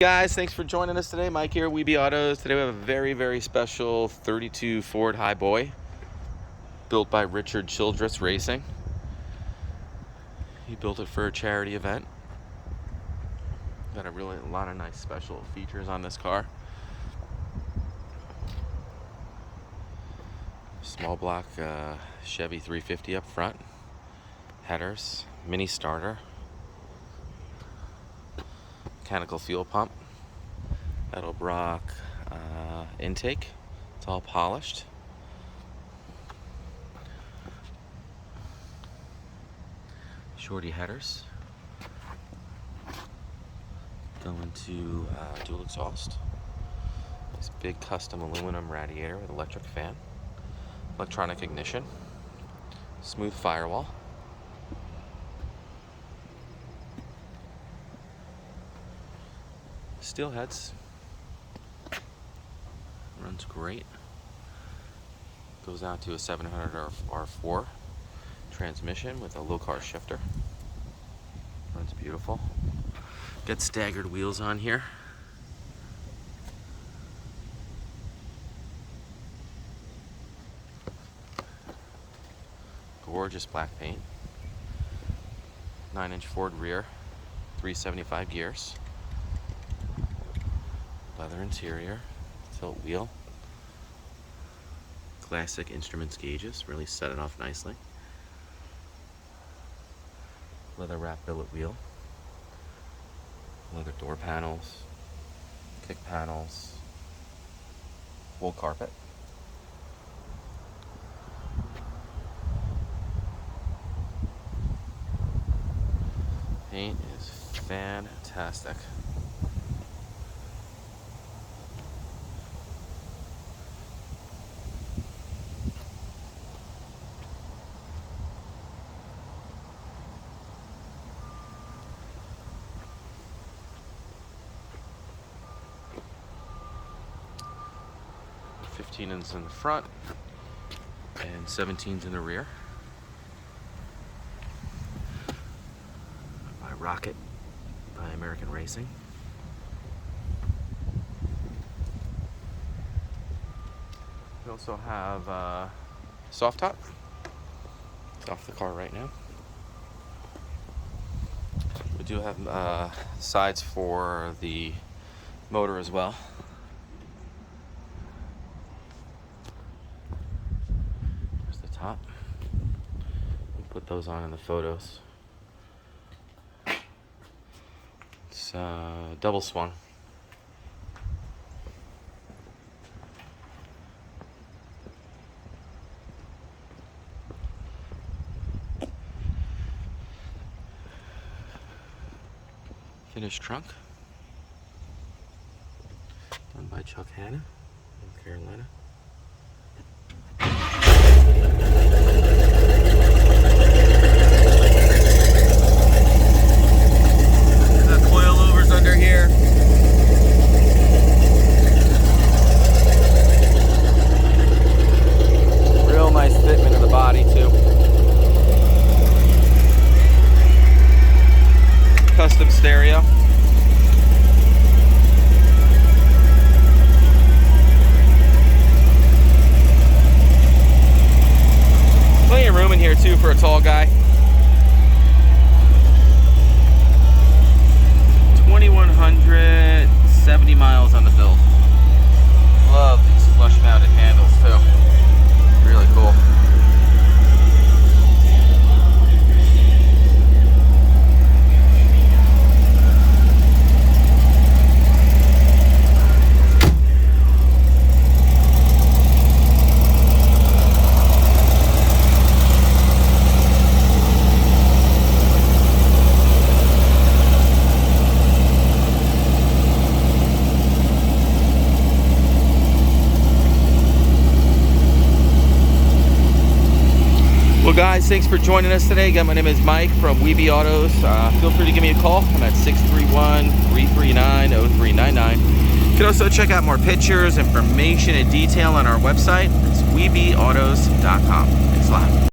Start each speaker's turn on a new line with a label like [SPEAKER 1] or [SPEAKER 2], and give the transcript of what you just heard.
[SPEAKER 1] Guys, thanks for joining us today. Mike here, Weeby Autos. Today we have a very special 32 Ford Highboy built by Richard Childress Racing. He built it for a charity event. Got a lot of nice special features on this car. Small block Chevy 350 up front. Headers, mini starter. Mechanical fuel pump, Edelbrock intake. It's all polished. Shorty Headers. Going to dual exhaust. This big custom aluminum radiator with electric fan. Electronic ignition. Smooth firewall. Steel heads. Runs great. Goes out to a 700 R4 transmission with a Lokar Shifter. Runs beautiful. Got staggered wheels on here. Gorgeous black paint. 9-inch Ford rear. 375 gears. Leather interior, tilt wheel, classic instruments gauges, really set it off nicely. Leather wrap billet wheel, leather door panels, kick panels, wool carpet. Paint is fantastic. Is in the front and 17's in the rear. By Rocket by American Racing. We also have soft top. It's off the car right now. We do have sides for the motor as well. Top. We'll put those on in the photos. It's double swung. Finished trunk. Done by Hanna, North Carolina. Coil Overs under here. Real nice fitment of the body too. Custom stereo. Plenty of room in here too for a tall guy. 2,170 miles on the build. Love these flush mounted handles too. Really cool. Well guys, thanks for joining us today. Again, my name is Mike from Weeby Autos. Feel free to give me a call. I'm at 631-339-0399. You can also check out more pictures, information, and detail on our website. It's weebyautos.com. Thanks a lot.